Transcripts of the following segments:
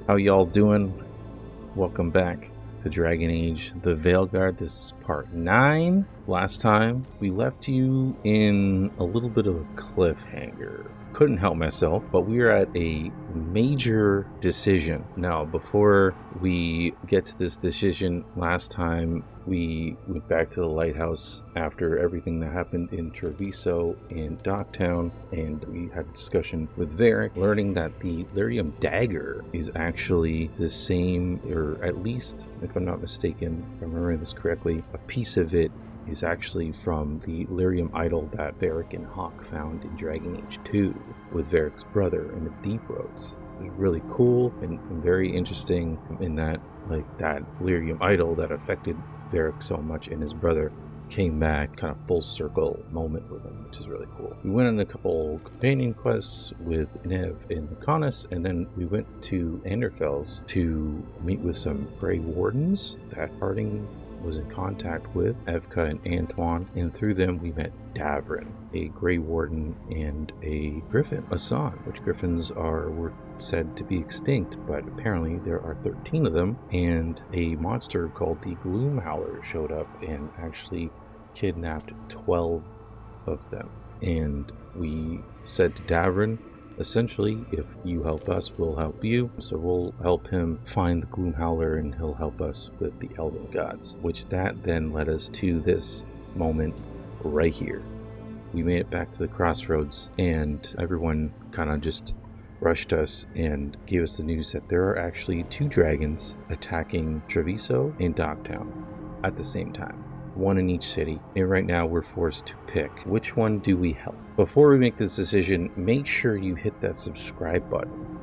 How y'all doing? Welcome back to Dragon Age, the Veilguard. This is part 9. Last time, we left you in a little bit of a cliffhanger. Couldn't help myself, but we are at a major decision. Now, before we get to this decision, last time we went back to the lighthouse after everything that happened in Treviso and Docktown, and we had a discussion with Varric, learning that the Lyrium dagger is actually the same, or at least, if I'm not mistaken, if I'm remembering this correctly, a piece of it is actually from the Lyrium idol that Varric and Hawk found in Dragon Age 2 with Varric's brother in the Deep Roads. It was really cool and very interesting in that, like, that Lyrium idol that affected Varric so much and his brother came back, kind of full circle moment with him, which is really cool. We went on a couple companion quests with Nev and Lucanus, and then we went to Anderfels to meet with some Grey Wardens that Harding was in contact with, Evka and Antoine, and through them we met Davrin, a Grey Warden, and a Griffin, Asan, which Griffins were said to be extinct, but apparently there are 13 of them, and a monster called the Gloom Howler showed up and actually kidnapped 12 of them. And we said to Davrin, essentially, if you help us, we'll help you. So we'll help him find the Gloom Howler and he'll help us with the Elven Gods, which that then led us to this moment right here. We made it back to the crossroads and everyone kind of just rushed us and gave us the news that there are actually 2 dragons attacking Treviso and Docktown at the same time. One in each city, and right now we're forced to pick which one do we help. Before we make this decision, make sure you hit that subscribe button.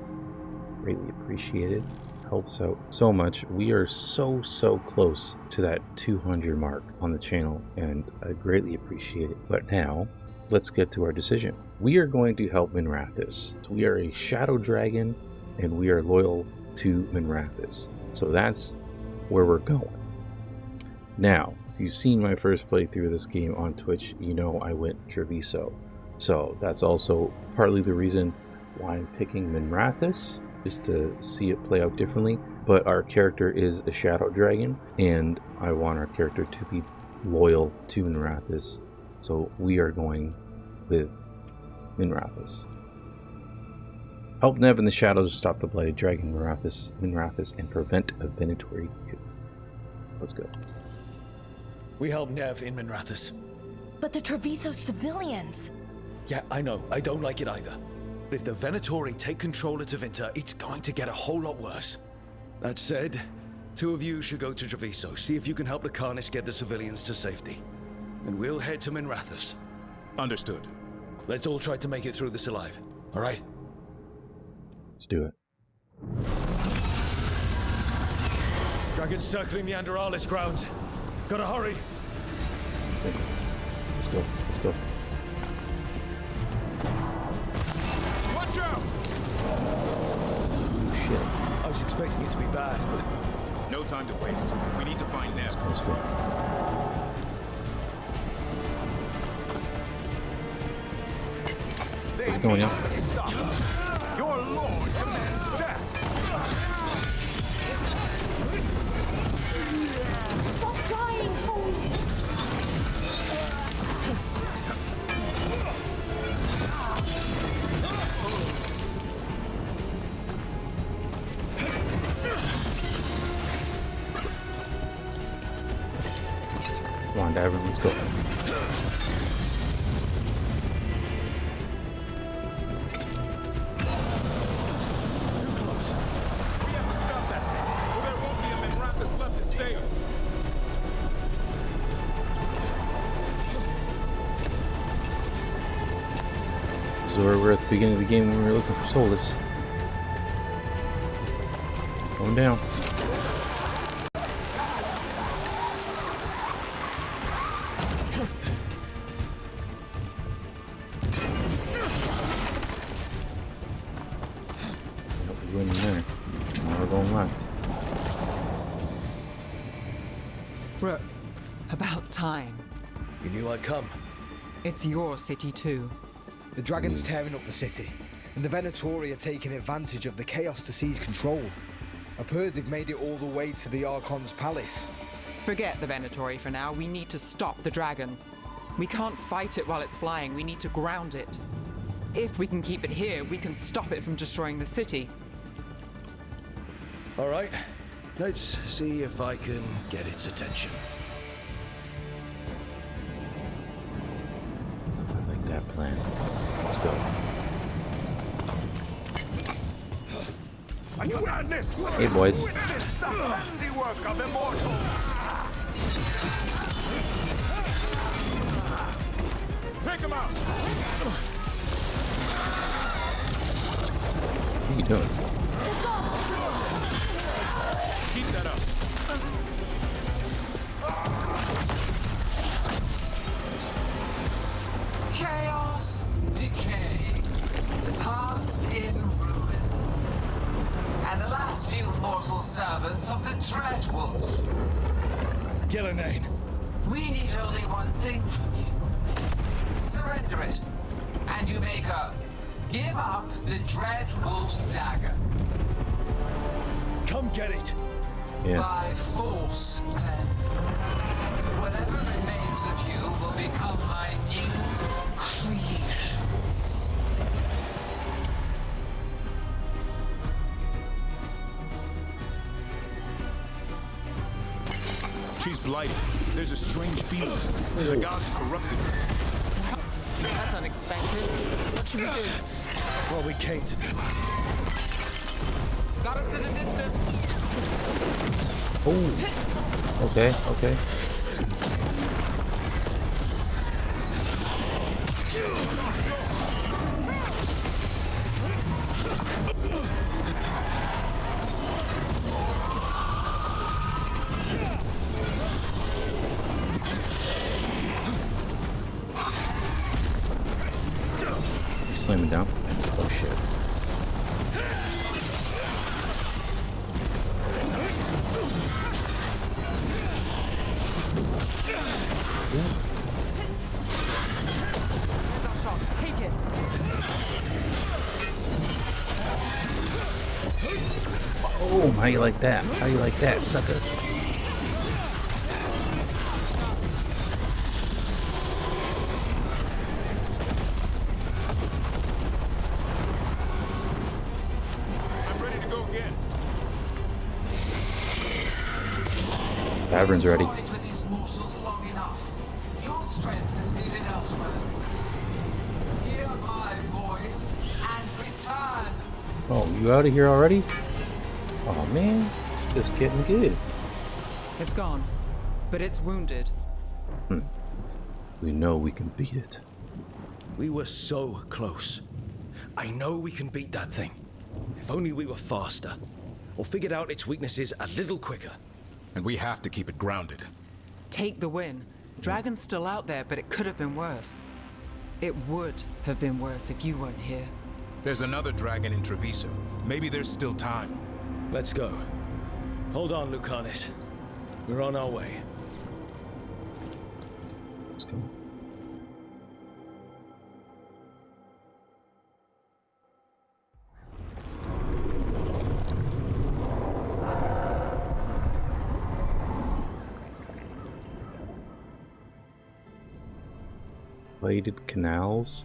Greatly appreciated. Helps out so much. We are so close to that 200 mark on the channel, and I greatly appreciate it. But now, let's get to our decision. We are going to help Minrathous. We are a shadow dragon, and we are loyal to Minrathous. So that's where we're going. Now, if you've seen my first playthrough of this game on Twitch, you know I went Treviso. So that's also partly the reason why I'm picking Minrathous, just to see it play out differently. But our character is a shadow dragon, and I want our character to be loyal to Minrathous. So we are going with Minrathous. Help Nev and the Shadows stop the Bloody Dragon Minrathous and prevent a Venatori coup. Let's go. We help Nev in Minrathous. But the Treviso civilians! Yeah, I know. I don't like it either. But if the Venatori take control of Tevinter, it's going to get a whole lot worse. That said, 2 of you should go to Treviso, see if you can help Lucanus get the civilians to safety. And we'll head to Minrathous. Understood. Let's all try to make it through this alive, all right? Let's do it. Dragons circling the Anderalis grounds. Gotta hurry. Let's go. Let's go. Watch out! Oh, shit. I was expecting it to be bad, but... No time to waste. We need to find Nev. Let's go. What's going on? Your lord commands death! Stop dying, Holy! Come on, Davin, let's go. So we're at the beginning of the game when we were looking for Solus. Going down. Nope, we're going in there. Now we're going left. Rook, about time. You knew I'd come. It's your city too. The dragon's tearing up the city. and the Venatori are taking advantage of the chaos to seize control. I've heard they've made it all the way to the Archon's palace. Forget the Venatori for now. We need to stop the dragon. We can't fight it while it's flying. We need to ground it. If we can keep it here, we can stop it from destroying the city. All right, let's see if I can get its attention. I like that plan. Let's go. Are you madness? Hey, boys. It's the handiwork of immortals. Take him out. What are you doing? Keep that up. Chaos, decay, the past in ruin, and the last few mortal servants of the Dreadwolf. Gillenane. We need only one thing from you. Surrender it, and you may go. Give up the Dreadwolf's dagger. Come get it. Yeah. By force, then. Whatever remains of you will become my new creations. She's blighted. There's a strange field. The gods corrupted her. What? That's unexpected. What should we do? What we came to do. Got us at a distance. Oh. Okay. Okay. Slam it down. Oh shit. Here's our shot. Take it. Oh, how you like that? How you like that, sucker? Tavern's ready. Toyed with these morsels long enough. Your strength is needed elsewhere. Hear my voice and return. Oh, you out of here already? Oh man, just getting good. It's gone, but it's wounded. We know we can beat it. We were so close. I know we can beat that thing. If only we were faster. Or figured out its weaknesses a little quicker. And we have to keep it grounded. Take the win. Dragon's still out there, but it could have been worse. It would have been worse if you weren't here. There's another dragon in Treviso. Maybe there's still time. Let's go. Hold on, Lucanis. We're on our way. Let's go. Bladed canals.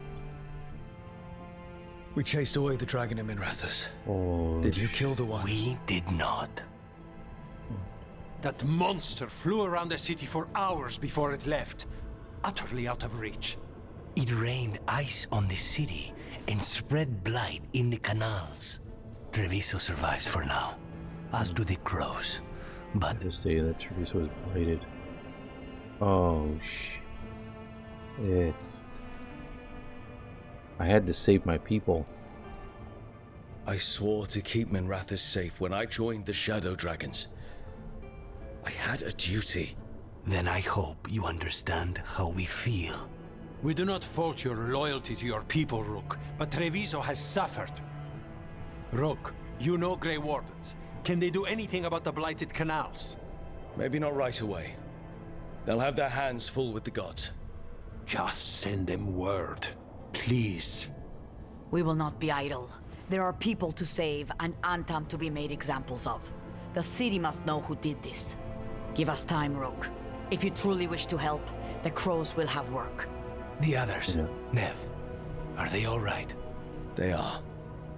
We chased away the dragon in Minrathous. Oh, Did you kill the one? We did not. That monster flew around the city for hours before it left, utterly out of reach. It rained ice on the city and spread blight in the canals. Treviso survives for now, as do the crows. But just say that Treviso was bladed. Oh shit. I had to save my people. I swore to keep Minrathous safe when I joined the Shadow Dragons. I had a duty. then I hope you understand how we feel. We do not fault your loyalty to your people, Rook, but Treviso has suffered. Rook, you know Grey Wardens. Can they do anything about the blighted canals? Maybe not right away. They'll have their hands full with the gods. Just send them word, please. We will not be idle. There are people to save and Antam to be made examples of. The city must know who did this. Give us time, Rook. If you truly wish to help, the crows will have work. The others, Yeah. Nev, are they all right? They are.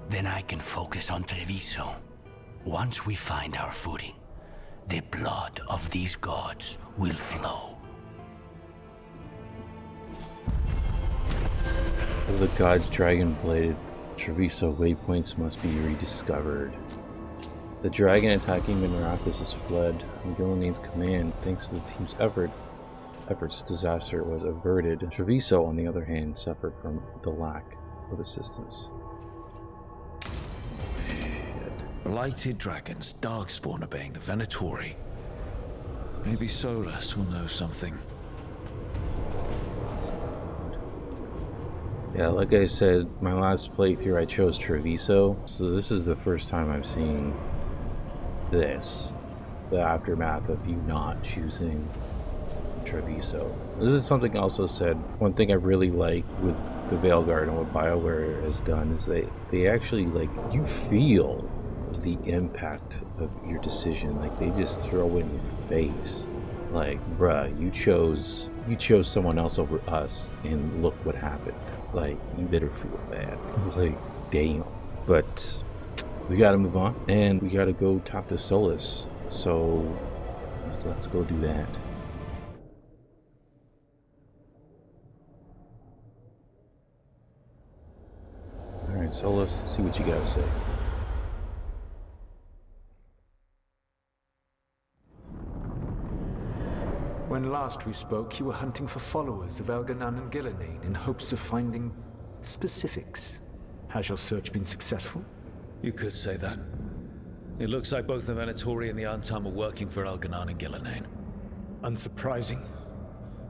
Then I can focus on Treviso. Once we find our footing, the blood of these gods will flow. As the gods dragon-bladed, Treviso waypoints must be rediscovered. The dragon attacking Minrathus has fled. On Gilnean's command, thanks to the team's efforts, disaster was averted. Treviso, on the other hand, suffered from the lack of assistance. Blighted dragons, darkspawn obeying the Venatori. Maybe Solus will know something. Yeah, like I said, my last playthrough I chose Treviso, so this is the first time I've seen this. The aftermath of you not choosing Treviso. This is something I also said. One thing I really like with the Veilguard and what BioWare has done is they actually, like, you feel the impact of your decision. Like, they just throw it in your face. Like, bruh, you chose someone else over us, and look what happened. Like, you better feel bad. Like, damn. But we gotta move on, and we gotta go talk to Solus. So let's go do that. Alright, Solus, let's see what you gotta say. When last we spoke, you were hunting for followers of Elganan and Gillenane in hopes of finding specifics. Has your search been successful? You could say that. It looks like both the Venatori and the Antam are working for Elganan and Gillenane. Unsurprising.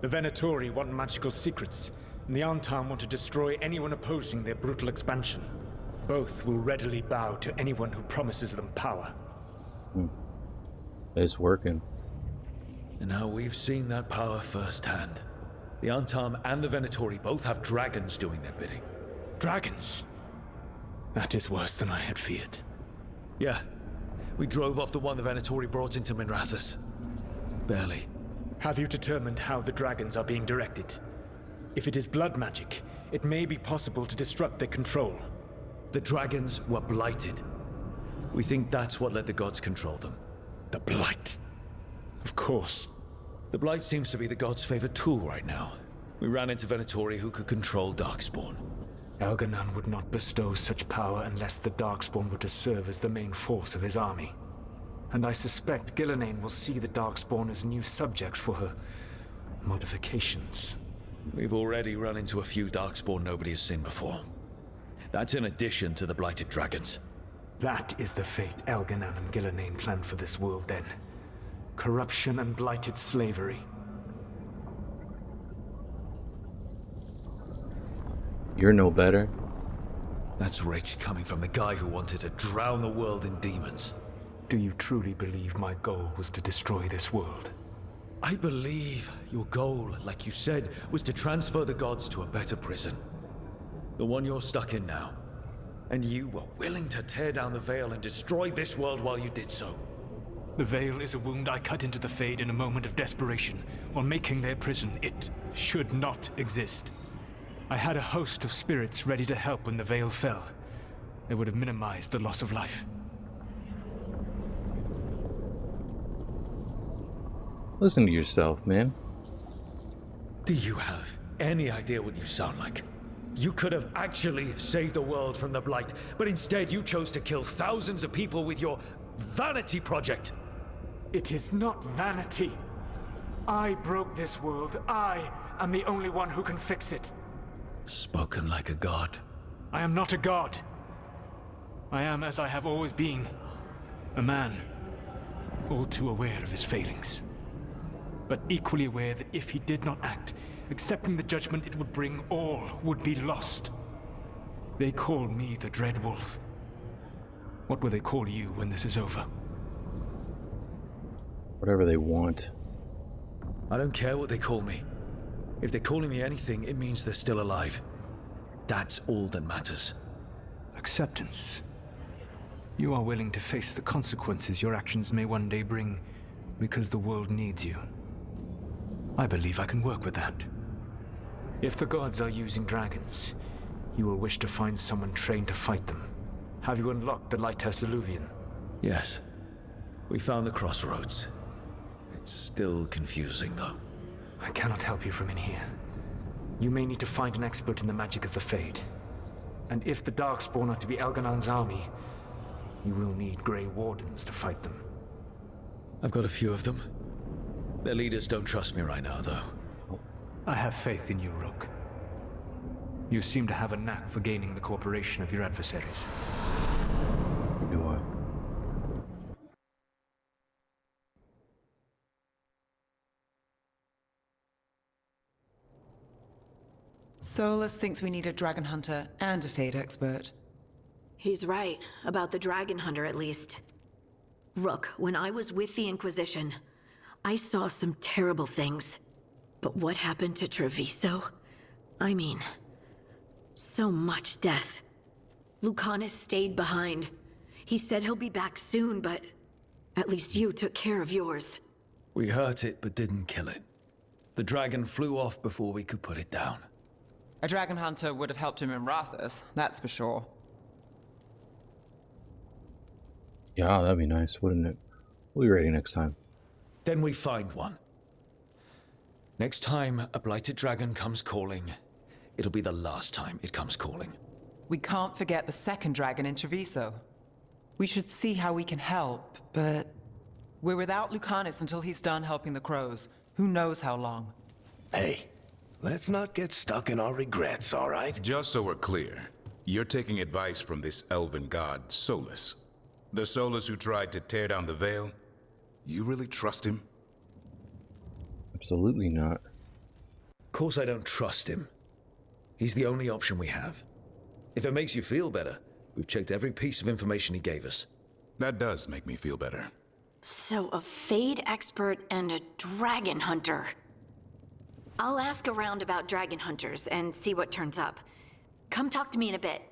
The Venatori want magical secrets, and the Antam want to destroy anyone opposing their brutal expansion. Both will readily bow to anyone who promises them power. It's working. And now we've seen that power firsthand. The Antam and the Venatori both have dragons doing their bidding. Dragons? That is worse than I had feared. Yeah. We drove off the one the Venatori brought into Minrathus. Barely. Have you determined how the dragons are being directed? If it is blood magic, it may be possible to disrupt their control. The dragons were blighted. We think that's what let the gods control them. The blight? Of course. The blight seems to be the gods' favorite tool right now. We ran into Venatori who could control Darkspawn. Elganan would not bestow such power unless the Darkspawn were to serve as the main force of his army. And I suspect Gillenane will see the Darkspawn as new subjects for her modifications. We've already run into a few Darkspawn nobody has seen before. That's in addition to the blighted dragons. That is the fate Elganan and Gillenane planned for this world then. Corruption and blighted slavery. You're no better. That's rich coming from the guy who wanted to drown the world in demons. Do you truly believe my goal was to destroy this world? I believe your goal, like you said, was to transfer the gods to a better prison. The one you're stuck in now. And you were willing to tear down the veil and destroy this world while you did so. The veil is a wound I cut into the Fade in a moment of desperation, while making their prison. It should not exist. I had a host of spirits ready to help when the veil fell. They would have minimized the loss of life. Listen to yourself, man. Do you have any idea what you sound like? You could have actually saved the world from the Blight, but instead you chose to kill thousands of people with your vanity project. It is not vanity. I broke this world. I am the only one who can fix it. Spoken like a god. I am not a god. I am as I have always been. A man. All too aware of his failings. But equally aware that if he did not act, accepting the judgment it would bring, all would be lost. They call me the Dread Wolf. What will they call you when this is over? Whatever they want. I don't care what they call me. If they're calling me anything, it means they're still alive. That's all that matters. Acceptance. You are willing to face the consequences your actions may one day bring because the world needs you. I believe I can work with that. If the gods are using dragons, you will wish to find someone trained to fight them. Have you unlocked the Lighthouse Illuvian? Yes. We found the crossroads. It's still confusing, though. I cannot help you from in here. You may need to find an expert in the magic of the Fade. And if the Darkspawn are to be Elganon's army, you will need Grey Wardens to fight them. I've got a few of them. Their leaders don't trust me right now, though. I have faith in you, Rook. You seem to have a knack for gaining the cooperation of your adversaries. Do I? Solus thinks we need a dragon hunter and a Fade expert. He's right, about the dragon hunter at least. Rook, when I was with the Inquisition, I saw some terrible things. But what happened to Treviso? I mean, so much death. Lucanus stayed behind. He said he'll be back soon, but at least you took care of yours. We hurt it, but didn't kill it. The dragon flew off before we could put it down. A dragon hunter would have helped him in Rathus, that's for sure. Yeah, that'd be nice, wouldn't it? We'll be ready next time. Then we find one. Next time a blighted dragon comes calling, it'll be the last time it comes calling. We can't forget the second dragon in Treviso. We should see how we can help, but we're without Lucanus until he's done helping the crows. Who knows how long? Hey, let's not get stuck in our regrets, all right? Just so we're clear, you're taking advice from this elven god, Solus. The Solus who tried to tear down the Veil? You really trust him? Absolutely not. Of course I don't trust him. He's the only option we have. If it makes you feel better, we've checked every piece of information he gave us. That does make me feel better. So a Fade expert and a dragon hunter. I'll ask around about dragon hunters and see what turns up. Come talk to me in a bit.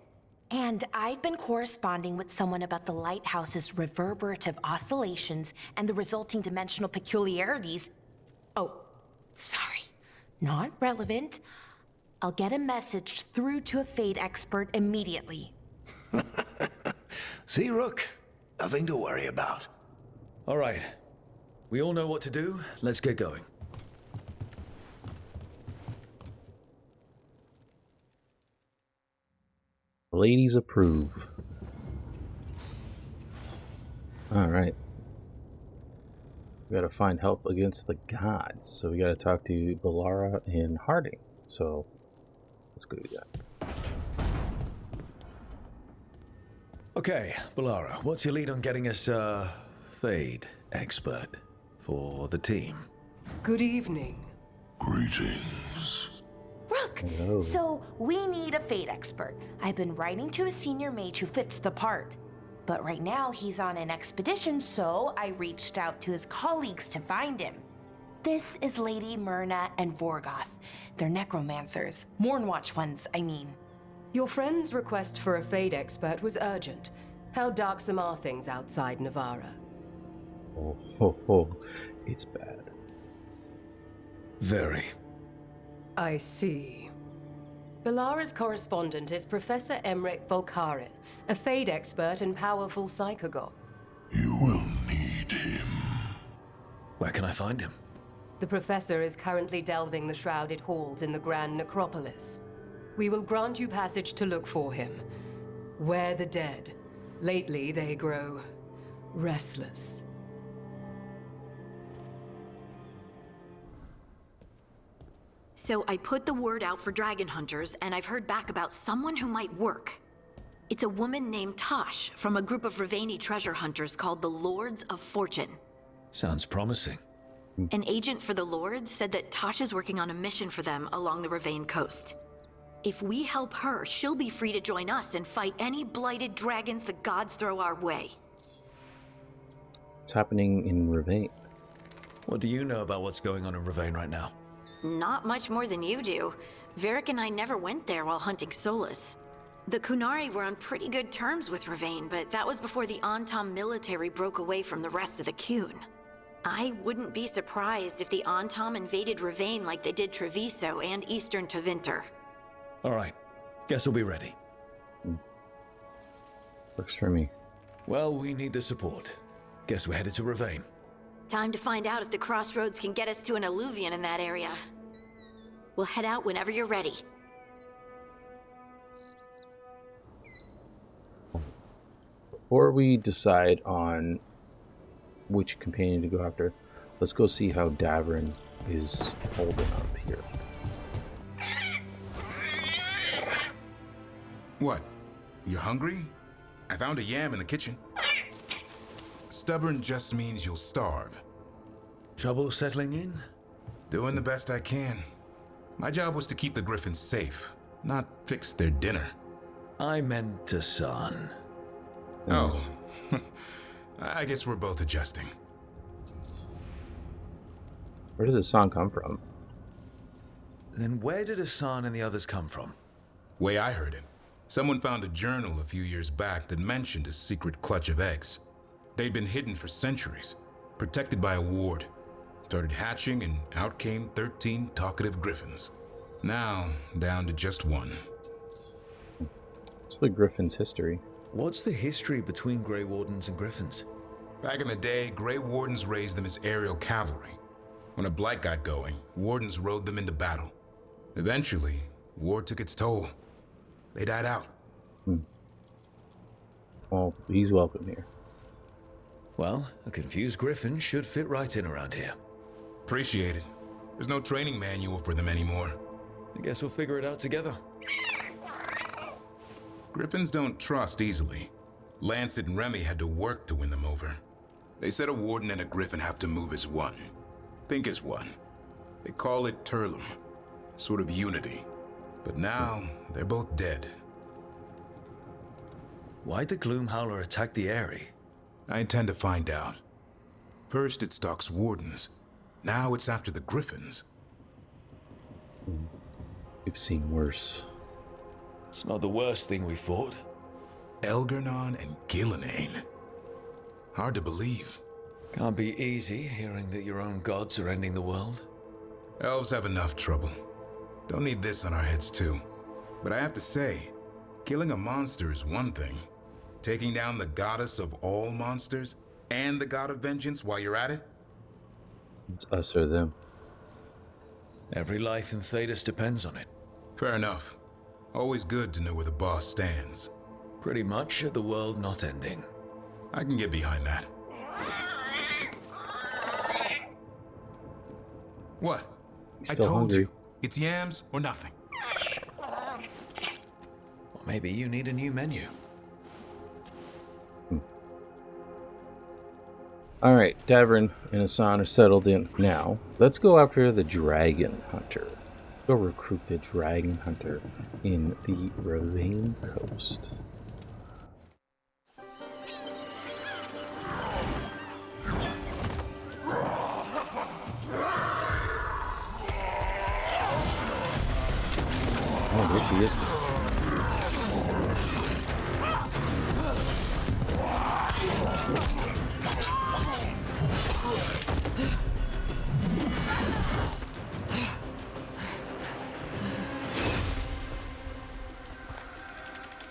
And I've been corresponding with someone about the lighthouse's reverberative oscillations and the resulting dimensional peculiarities. Oh, sorry. Not relevant. I'll get a message through to a Fade expert immediately. See, Rook? Nothing to worry about. All right. We all know what to do. Let's get going. Ladies approve. Alright. We gotta find help against the gods. So we gotta talk to Bellara and Harding. So let's go do that. Okay, Bellara, what's your lead on getting us a Fade expert for the team? Good evening. Greetings. Rook! Hello. So we need a Fade expert. I've been writing to a senior mage who fits the part. But right now he's on an expedition, so I reached out to his colleagues to find him. This is Lady Myrna and Vorgoth. They're necromancers. Mournwatch ones, I mean. Your friend's request for a Fade expert was urgent. How darksome are things outside Navarra? Oh, it's bad. Very. I see. Bellara's correspondent is Professor Emmerich Volkarin, a Fade expert and powerful psychagogue. You will need him. Where can I find him? The professor is currently delving the shrouded halls in the Grand Necropolis. We will grant you passage to look for him. Where the dead. Lately they grow restless. So I put the word out for dragon hunters, and I've heard back about someone who might work. It's a woman named Tosh from a group of Ravani treasure hunters called the Lords of Fortune. Sounds promising. An agent for the Lords said that Tosh is working on a mission for them along the Ravane coast. If we help her, she'll be free to join us and fight any blighted dragons the gods throw our way. What's happening in Ravane? What do you know about what's going on in Ravane right now? Not much more than you do. Varric and I never went there while hunting Solus. The Qunari were on pretty good terms with Ravain, but that was before the Antam military broke away from the rest of the Qun. I wouldn't be surprised if the Antam invaded Ravain like they did Treviso and Eastern Tevinter. All right. Guess we'll be ready. Works for me. Well, we need the support. Guess we're headed to Ravain. Time to find out if the crossroads can get us to an alluvion in that area. We'll head out whenever you're ready. Before we decide on which companion to go after, let's go see how Davrin is holding up here. What? You're hungry? I found a yam in the kitchen. Stubborn just means you'll starve. Trouble settling in? Doing the best I can. My job was to keep the Griffins safe, not fix their dinner. I meant Hassan. Oh. I guess we're both adjusting. Where did this song come from? Then where did Hassan and the others come from? Way I heard it, someone found a journal a few years back that mentioned a secret clutch of eggs. They'd been hidden for centuries, protected by a ward. Started hatching and out came 13 talkative griffins. Now, down to just one. What's the Griffin's history? What's the history between Grey Wardens and Griffins? Back in the day, Grey Wardens raised them as aerial cavalry. When a blight got going, Wardens rode them into battle. Eventually, war took its toll. They died out. Well, he's welcome here. Well, a confused Griffin should fit right in around here. Appreciate it. There's no training manual for them anymore. I guess we'll figure it out together. Griffins don't trust easily. Lancet and Remy had to work to win them over. They said a warden and a griffin have to move as one. Think as one. They call it Turlum. Sort of unity. But now, they're both dead. Why'd the Gloomhowler attack the Eyrie? I intend to find out. First it stalks wardens. Now it's after the griffins. We've seen worse. It's not the worst thing we fought. Elgernon and Gillenane. Hard to believe. Can't be easy hearing that your own gods are ending the world. Elves have enough trouble. Don't need this on our heads too. But I have to say, killing a monster is one thing. Taking down the goddess of all monsters and the god of vengeance while you're at it? It's us or them. Every life in Thedas depends on it. Fair enough. Always good to know where the boss stands. Pretty much at the world not ending. I can get behind that. What? I told you. It's yams or nothing. Or maybe you need a new menu. Alright, Davrin and Hassan are settled in. Now, let's go after the Dragon Hunter. Go recruit the Dragon Hunter in the Ravain Coast. Oh, there she is.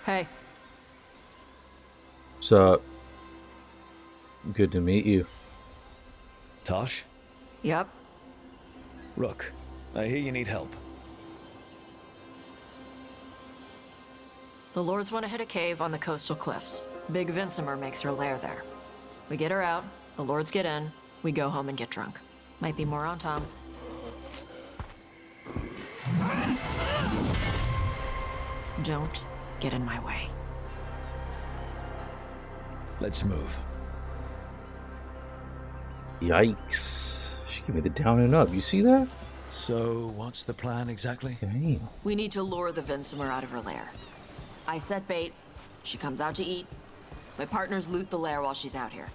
Hey. What's up? Good to meet you. Tosh? Yep. Rook, I hear you need help. The Lords want to hit a cave on the coastal cliffs. Big Vinsimer makes her lair there. We get her out, the Lords get in, we go home and get drunk. Might be more on Tom. Don't get in my way. Let's move. Yikes. She gave me the down and up. You see that? So, what's the plan exactly? Damn. We need to lure the Vinsimer out of her lair. I set bait, she comes out to eat. My partners loot the lair while she's out here.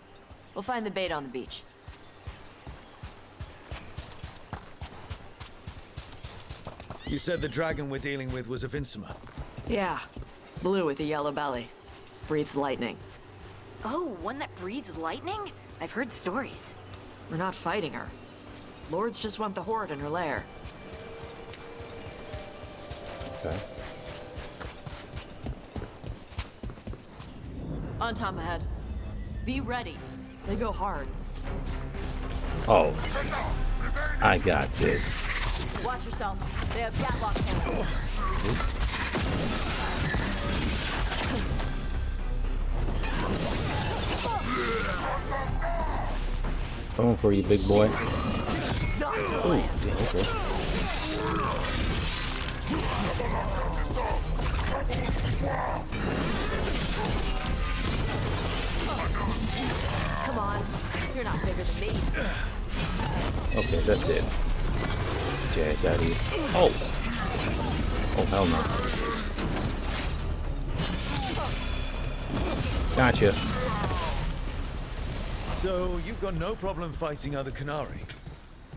We'll find the bait on the beach. You said the dragon we're dealing with was a Vinsimer. Yeah. Blue with a yellow belly. Breathes lightning. Oh, one that breathes lightning? I've heard stories. We're not fighting her. Lords just want the Horde in her lair. Okay. On top ahead. Be ready. They go hard. Oh. I got this. Watch yourself. They have gatlock cannons. Coming for you, big boy. Ooh, yeah, okay. Come on. You're not bigger than me. Okay, that's it. Jazz out of here. Oh! Oh, hell no. Gotcha. So, you've got no problem fighting other Qunari?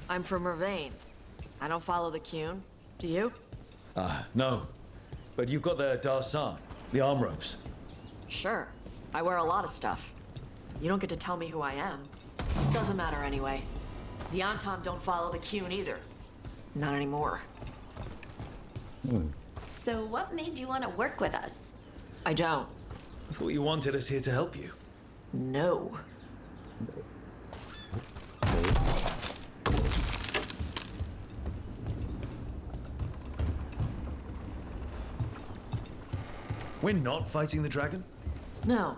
I'm from Mervain. I don't follow the Qun. Do you? No. But you've got the Darsan, the arm ropes. Sure. I wear a lot of stuff. You don't get to tell me who I am. Doesn't matter anyway. The Antam don't follow the Qun either. Not anymore. So what made you want to work with us? I don't. I thought you wanted us here to help you. No. We're not fighting the dragon? No.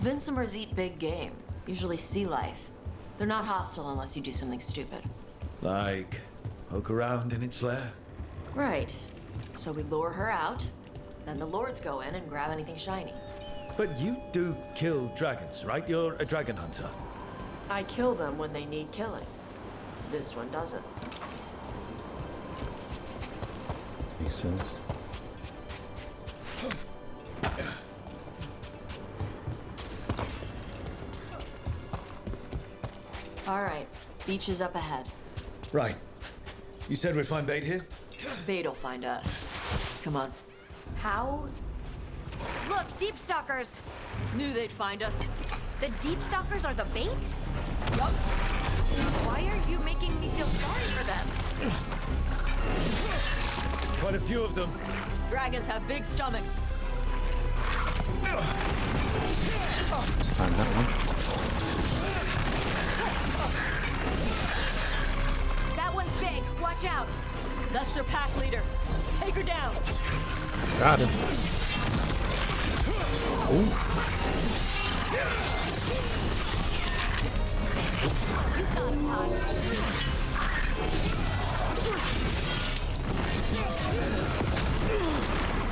Vincimers eat big game, usually sea life. They're not hostile unless you do something stupid. Like, poke around in its lair? Right. So we lure her out, then the lords go in and grab anything shiny. But you do kill dragons, right? You're a dragon hunter. I kill them when they need killing. This one doesn't. Makes sense. All right, beach is up ahead. Right. You said we'd find bait here? Bait'll find us. Come on. How? Look, deep stalkers! Knew they'd find us. The deep stalkers are the bait? Yup. Why are you making me feel sorry for them? Quite a few of them. Dragons have big stomachs. Let's time that one. That one's big. Watch out. That's their pack leader. Take her down. Got him. Ooh.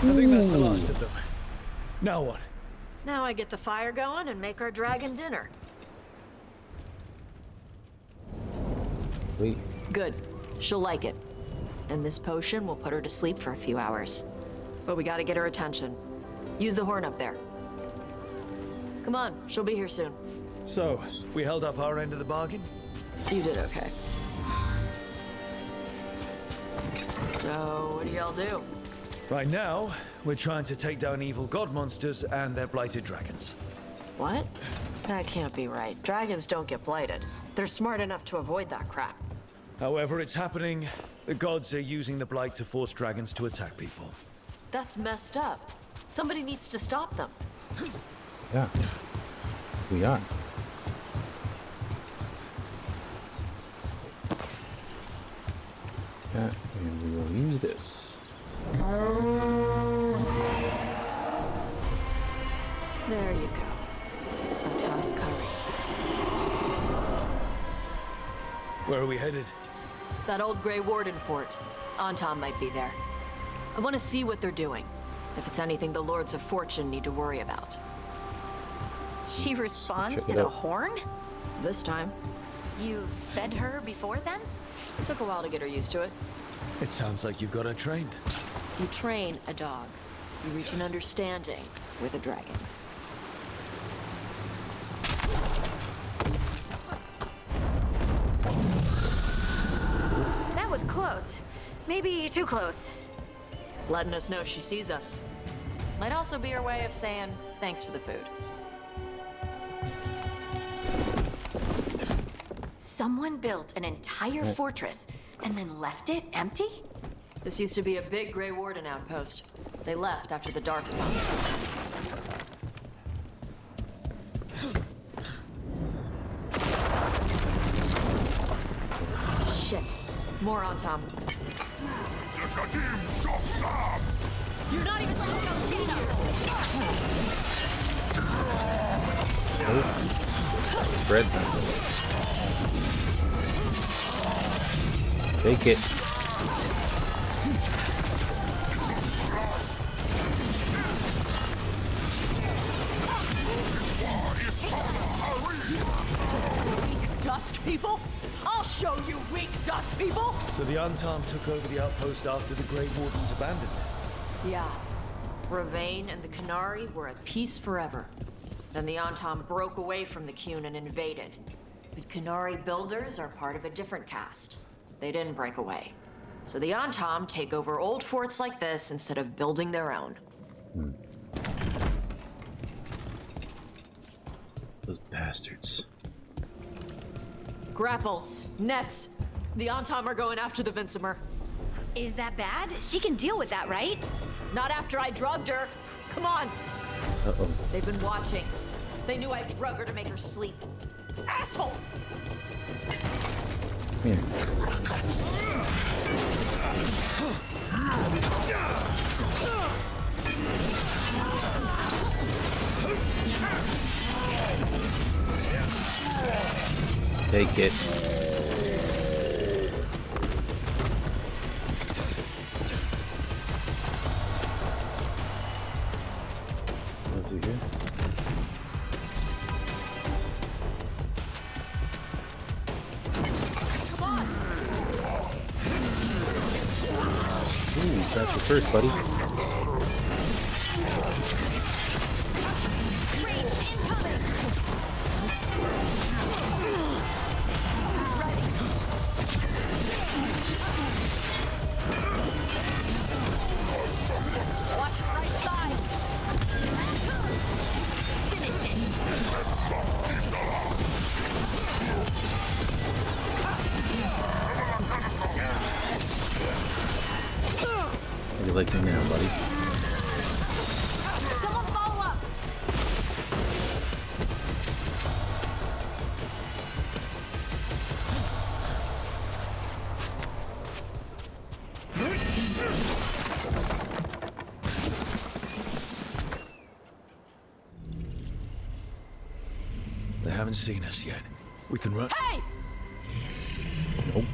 I think that's the last of them. Now what? Now I get the fire going and make our dragon dinner. Wait. Good. She'll like it. And this potion will put her to sleep for a few hours. But we gotta get her attention. Use the horn up there. Come on, she'll be here soon. So, we held up our end of the bargain? You did okay. So, what do y'all do? Right now, we're trying to take down evil god monsters and their blighted dragons. What? That can't be right. Dragons don't get blighted. They're smart enough to avoid that crap. However it's happening, the gods are using the blight to force dragons to attack people. That's messed up. Somebody needs to stop them. Yeah. We are. Yeah, and we will use this. There you go. A Qunari. Where are we headed? That old Grey Warden fort. Antam might be there. I want to see what they're doing. If it's anything the Lords of Fortune need to worry about. She responds Check to it the out. horn? This time. You fed her before then? Took a while to get her used to it. It sounds like you've got her trained. You train a dog. You reach an understanding with a dragon. That was close. Maybe too close. Letting us know she sees us. Might also be her way of saying thanks for the food. Someone built an entire fortress and then left it empty? This used to be a big Grey Warden outpost. They left after the Darkspawn. Shit. More on Tom. You're not even Bread. Take it. Weak dust people? I'll show you weak dust people! So the Antam took over the outpost after the Grey Wardens abandoned it? Yeah. Ravain and the Qunari were at peace forever. Then the Antam broke away from the Qun and invaded. But Qunari builders are part of a different caste. They didn't break away. So the Antam take over old forts like this instead of building their own. Those bastards. Grapples, nets. The Antam are going after the Vincemer. Is that bad? She can deal with that, right? Not after I drugged her. Come on. Uh-oh. They've been watching. They knew I drug her to make her sleep. Assholes! Here. Take it. What's he here? Ooh, that's the first, buddy. Watch your right side! Finish How do you like me now, buddy? Someone follow up! They haven't seen us yet. We can run. Hey! Nope.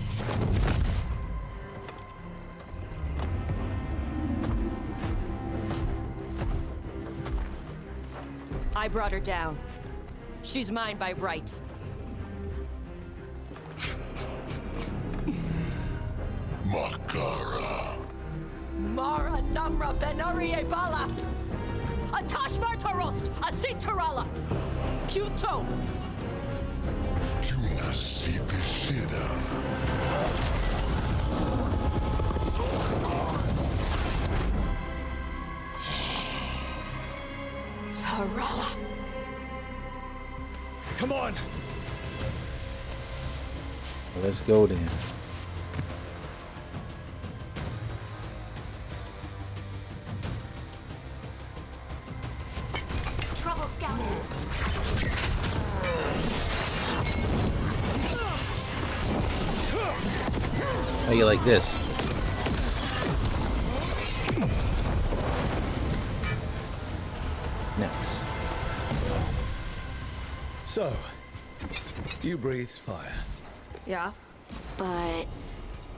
I brought her down. She's mine by right. Makara. Mara Namra Benari Ebala! Atash Martarost! Asitarala! Kyuto! Yunasi Bishida. Tarala! Come on! Let's go then. Trouble scouting. How you like this? Nice. So, you breathed fire. Yeah? But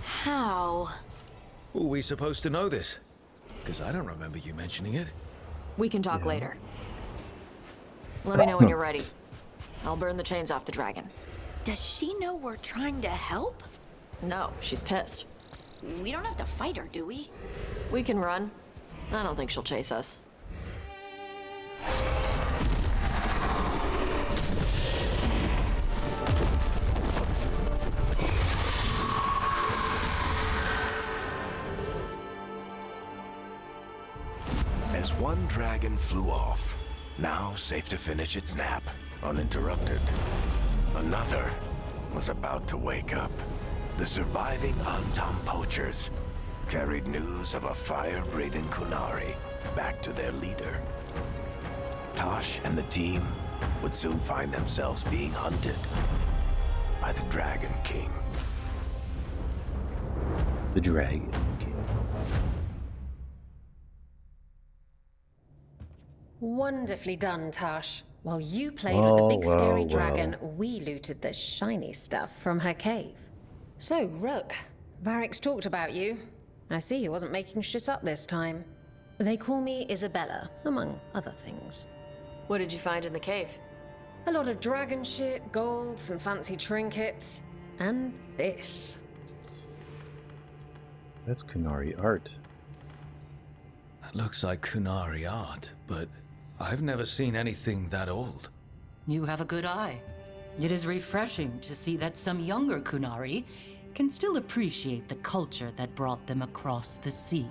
how? Were we supposed to know this? Because I don't remember you mentioning it. We can talk later. Let me know when you're ready. I'll burn the chains off the dragon. Does she know we're trying to help? No, she's pissed. We don't have to fight her, do we? We can run. I don't think she'll chase us. As one One dragon flew off, now safe to finish its nap, uninterrupted. Another was about to wake up. The surviving Antam poachers carried news of a fire-breathing Qunari back to their leader. Tosh and the team would soon find themselves being hunted by the Dragon King. The Dragon King. Wonderfully done, Tosh. While you played with the big scary dragon, we looted the shiny stuff from her cave. So, Rook, Varric's talked about you. I see he wasn't making shit up this time. They call me Isabella, among other things. What did you find in the cave? A lot of dragon shit, gold, some fancy trinkets, and this. That's Qunari art. That looks like Qunari art, but I've never seen anything that old. You have a good eye. It is refreshing to see that some younger Qunari can still appreciate the culture that brought them across the sea.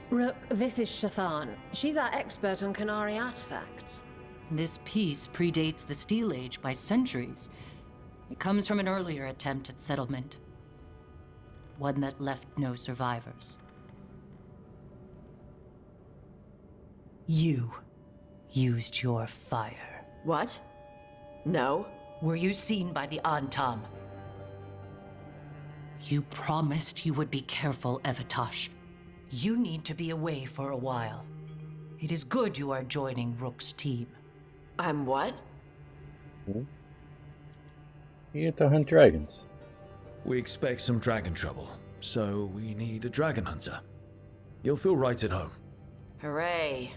Rook, this is Shathan. She's our expert on Qunari artifacts. This piece predates the Steel Age by centuries. It comes from an earlier attempt at settlement. One that left no survivors. You used your fire. What? No. Were you seen by the Antam? You promised you would be careful, Evatosh. You need to be away for a while. It is good you are joining Rook's team. I'm what? You get to hunt dragons. We expect some dragon trouble, so we need a dragon hunter. You'll feel right at home. Hooray.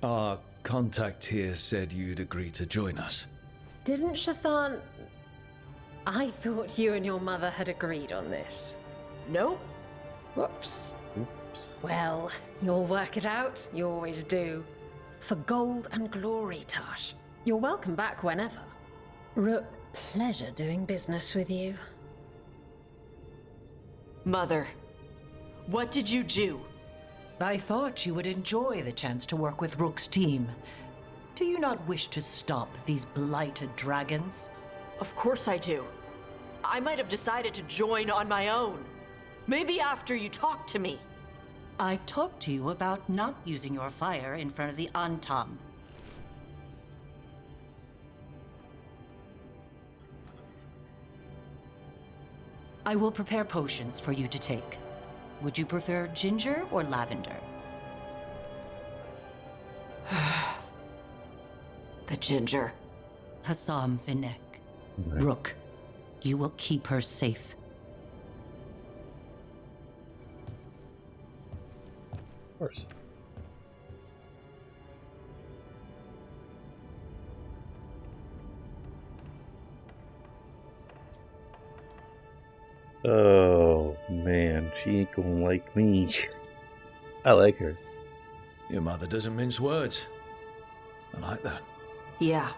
Our contact here said you'd agree to join us. Didn't Shathan... I thought you and your mother had agreed on this. Nope. Whoops. Oops. Well, you'll work it out. You always do. For gold and glory, Tosh. You're welcome back whenever. Rook, pleasure doing business with you. Mother, what did you do? I thought you would enjoy the chance to work with Rook's team. Do you not wish to stop these blighted dragons? Of course I do. I might have decided to join on my own. Maybe after you talked to me. I talked to you about not using your fire in front of the Antam. I will prepare potions for you to take. Would you prefer ginger or lavender? The ginger. Hassam Vinek. Rook, you will keep her safe. Of course. Oh man, she ain't gonna like me. I like her. Your mother doesn't mince words. I like that. Yeah,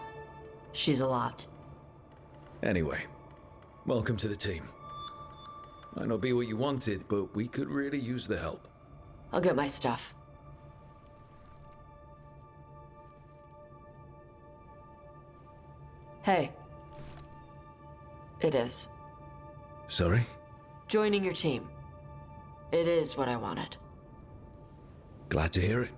she's a lot. Anyway, welcome to the team. Might not be what you wanted, but we could really use the help. I'll get my stuff. Hey. It is. Sorry? Joining your team. It is what I wanted. Glad to hear it.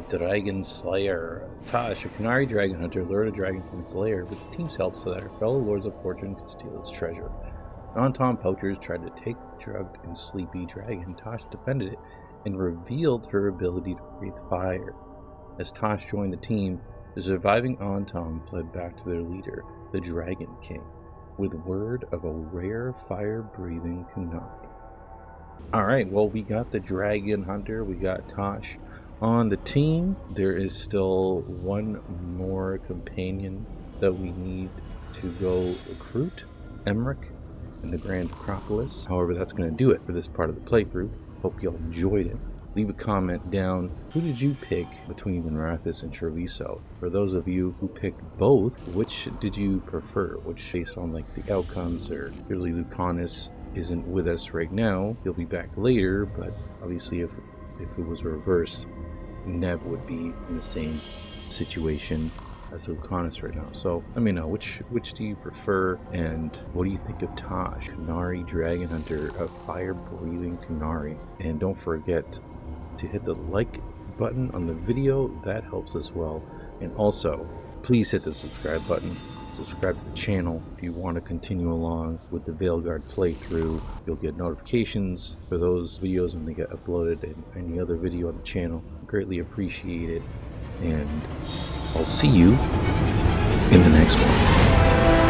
The Dragon Slayer. Tosh, a Qunari dragon hunter, lured a dragon from its lair with the team's help so that her fellow Lords of Fortune could steal its treasure. Non-Tom poachers tried to take the drugged and sleepy dragon. Tosh defended it and revealed her ability to breathe fire. As Tosh joined the team, the surviving Antam fled back to their leader, the Dragon King, with word of a rare fire-breathing Qunari. Alright, well, we got the Dragon Hunter, we got Tosh on the team. There is still one more companion that we need to go recruit, Emmerich in the Grand Acropolis. However, that's going to do it for this part of the playthrough. Hope you all enjoyed it. leave a comment down. Who did you pick between Narathis and Treviso? For those of you who picked both, which did you prefer? Which, based on like the outcomes, or clearly Lucanus isn't with us right now. He'll be back later, but obviously if it was reversed, Nev would be in the same situation as Lucanus right now. So let me know, which do you prefer, and what do you think of Taj, Qunari Dragon Hunter, a fire-breathing Qunari? And don't forget to hit the like button on the video, that helps as well. And also, please hit the subscribe button. Subscribe to the channel if you want to continue along with the Veilguard playthrough. You'll get notifications for those videos when they get uploaded, and any other video on the channel. Greatly appreciate it, and I'll see you in the next one.